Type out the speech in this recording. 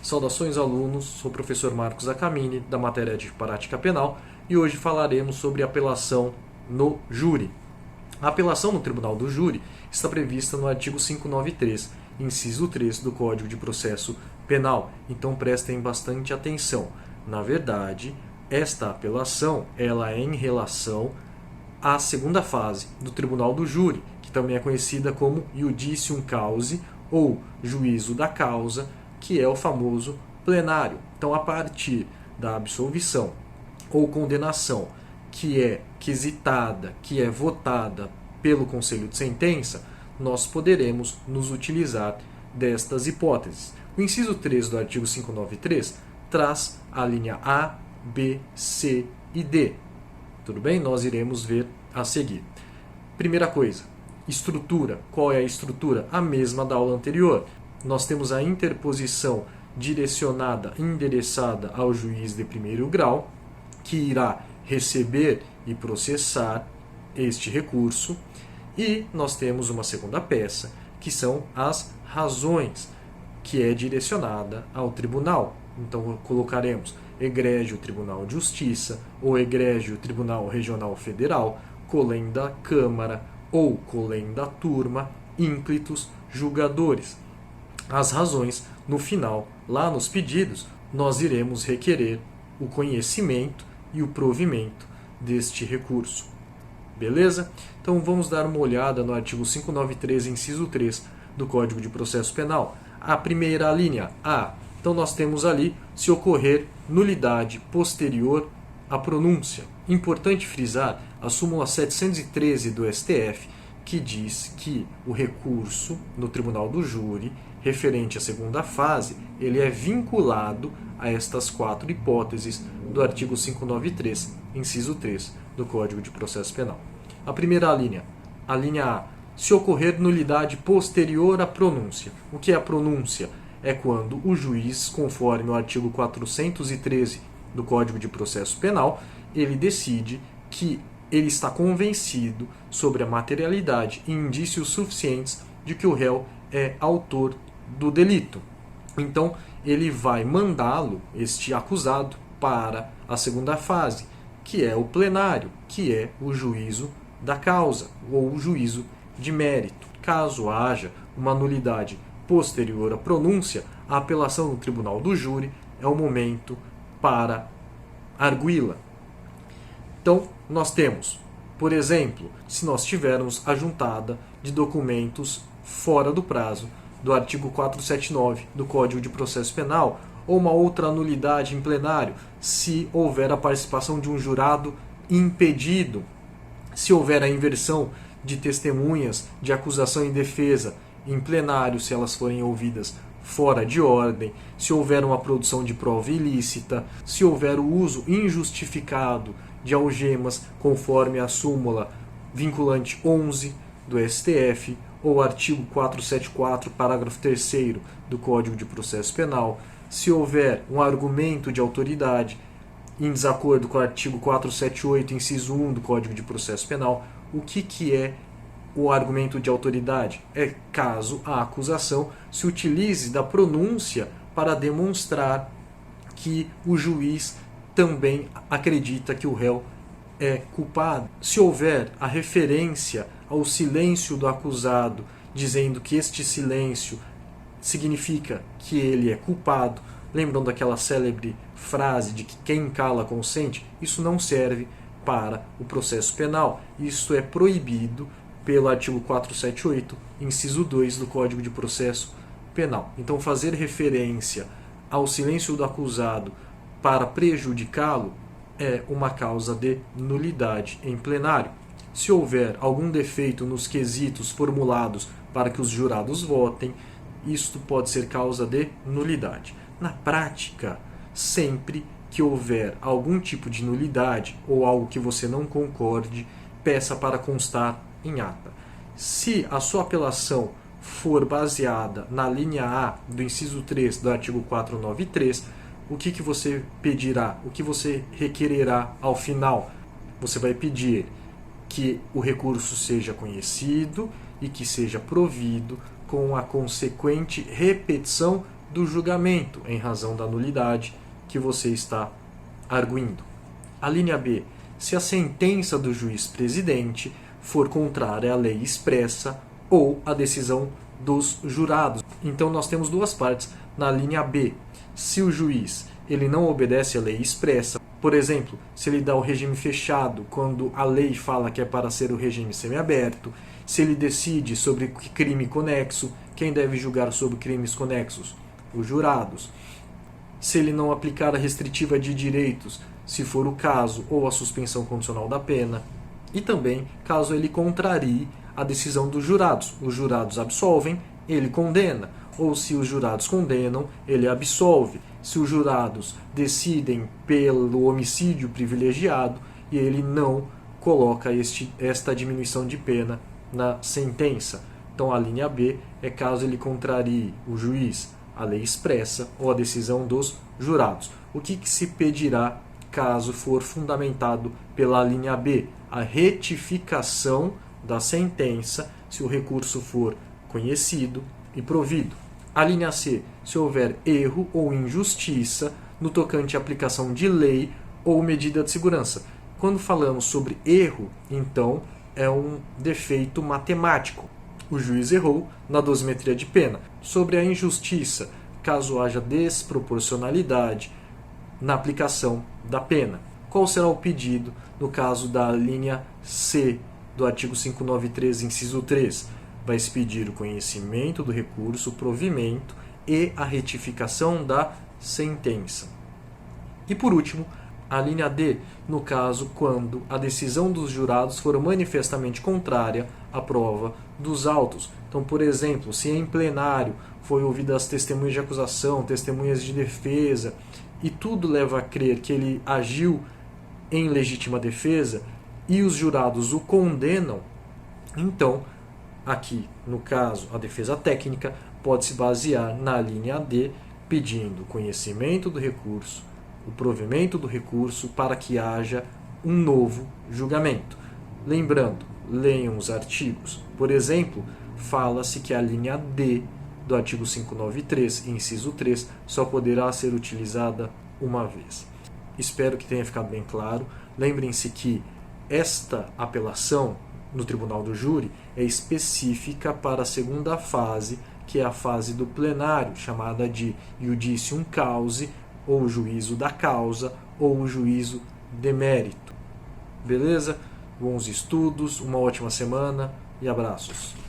Saudações alunos, sou o professor Marcos Acamini, da matéria de prática penal, e hoje falaremos sobre apelação no júri. A apelação no tribunal do júri está prevista no artigo 593, inciso 3 do Código de Processo Penal, então prestem bastante atenção. Na verdade, esta apelação ela é em relação à segunda fase do tribunal do júri, que também é conhecida como iudicium causa ou juízo da causa, que é o famoso plenário. Então, a partir da absolvição ou condenação que é quisitada, que é votada pelo Conselho de Sentença, nós poderemos nos utilizar destas hipóteses. O inciso 3 do artigo 593 traz a linha A, B, C e D. Tudo bem? Nós iremos ver a seguir. Primeira coisa, estrutura. Qual é a estrutura? A mesma da aula anterior. Nós temos a interposição direcionada, endereçada ao juiz de primeiro grau, que irá receber e processar este recurso. E nós temos uma segunda peça, que são as razões, que é direcionada ao tribunal. Então colocaremos egrégio Tribunal de Justiça, ou egrégio Tribunal Regional Federal, colém da Câmara ou colém da turma, ímplitos, julgadores. As razões, no final, lá nos pedidos, nós iremos requerer o conhecimento e o provimento deste recurso. Beleza? Então vamos dar uma olhada no artigo 593, inciso 3 do Código de Processo Penal. A primeira linha, A. Então nós temos ali, se ocorrer nulidade posterior à pronúncia. Importante frisar a súmula 713 do STF, que diz que o recurso no Tribunal do Júri, referente à segunda fase, ele é vinculado a estas quatro hipóteses do artigo 593, inciso 3 do Código de Processo Penal. A primeira linha, a linha A, se ocorrer nulidade posterior à pronúncia. O que é a pronúncia? É quando o juiz, conforme o artigo 413 do Código de Processo Penal, ele decide que ele está convencido sobre a materialidade e indícios suficientes de que o réu é autor do delito. Então, ele vai mandá-lo, este acusado, para a segunda fase, que é o plenário, que é o juízo da causa, ou o juízo de mérito. Caso haja uma nulidade posterior à pronúncia, a apelação no tribunal do júri é o momento para arguí-la. Então, nós temos, por exemplo, se nós tivermos a juntada de documentos fora do prazo do artigo 479 do Código de Processo Penal, ou uma outra nulidade em plenário, se houver a participação de um jurado impedido, se houver a inversão de testemunhas de acusação e defesa em plenário, se elas forem ouvidas fora de ordem, se houver uma produção de prova ilícita, se houver o uso injustificado de algemas, conforme a súmula vinculante 11 do STF, ou artigo 474, parágrafo 3º do Código de Processo Penal, se houver um argumento de autoridade em desacordo com o artigo 478, inciso 1 do Código de Processo Penal. O que é o argumento de autoridade? É caso a acusação se utilize da pronúncia para demonstrar que o juiz também acredita que o réu é culpado. Se houver a referência ao silêncio do acusado, dizendo que este silêncio significa que ele é culpado, lembram daquela célebre frase de que quem cala consente? Isso não serve para o processo penal. Isto é proibido pelo artigo 478, inciso 2 do Código de Processo Penal. Então, fazer referência ao silêncio do acusado para prejudicá-lo é uma causa de nulidade em plenário. Se houver algum defeito nos quesitos formulados para que os jurados votem, isto pode ser causa de nulidade. Na prática, sempre que houver algum tipo de nulidade ou algo que você não concorde, peça para constar em ata. Se a sua apelação for baseada na linha A do inciso 3 do artigo 493, o que você pedirá? O que você requererá ao final? Você vai pedir que o recurso seja conhecido e que seja provido com a consequente repetição do julgamento em razão da nulidade que você está arguindo. A linha B, se a sentença do juiz presidente for contrária à lei expressa ou à decisão dos jurados. Então nós temos duas partes na linha B. Se o juiz ele não obedece à lei expressa, por exemplo, se ele dá o regime fechado quando a lei fala que é para ser o regime semiaberto, se ele decide sobre crime conexo, quem deve julgar sobre crimes conexos? Os jurados. Se ele não aplicar a restritiva de direitos, se for o caso, ou a suspensão condicional da pena, e também caso ele contrarie a decisão dos jurados. Os jurados absolvem, ele condena, ou se os jurados condenam, ele absolve. Se os jurados decidem pelo homicídio privilegiado e ele não coloca esta diminuição de pena na sentença. Então a linha B é caso ele contrarie o juiz, a lei expressa ou a decisão dos jurados. O que se pedirá caso for fundamentado pela linha B? A retificação da sentença, se o recurso for conhecido e provido. A linha C, se houver erro ou injustiça no tocante à aplicação de lei ou medida de segurança. Quando falamos sobre erro, então, é um defeito matemático. O juiz errou na dosimetria de pena. Sobre a injustiça, caso haja desproporcionalidade na aplicação da pena. Qual será o pedido no caso da linha C do artigo 593, inciso 3? Vai se pedir o conhecimento do recurso, o provimento e a retificação da sentença. E por último, a linha D, no caso quando a decisão dos jurados for manifestamente contrária à prova dos autos. Então, por exemplo, se em plenário foi ouvidas as testemunhas de acusação, testemunhas de defesa, e tudo leva a crer que ele agiu em legítima defesa e os jurados o condenam, então, aqui, no caso, a defesa técnica pode se basear na linha D, pedindo conhecimento do recurso, o provimento do recurso para que haja um novo julgamento. Lembrando, leiam os artigos. Por exemplo, fala-se que a linha D do artigo 593, inciso 3, só poderá ser utilizada uma vez. Espero que tenha ficado bem claro. Lembrem-se que esta apelação no Tribunal do Júri é específica para a segunda fase, que é a fase do plenário, chamada de iudicium causa, ou juízo da causa, ou juízo de mérito. Beleza? Bons estudos, uma ótima semana e abraços.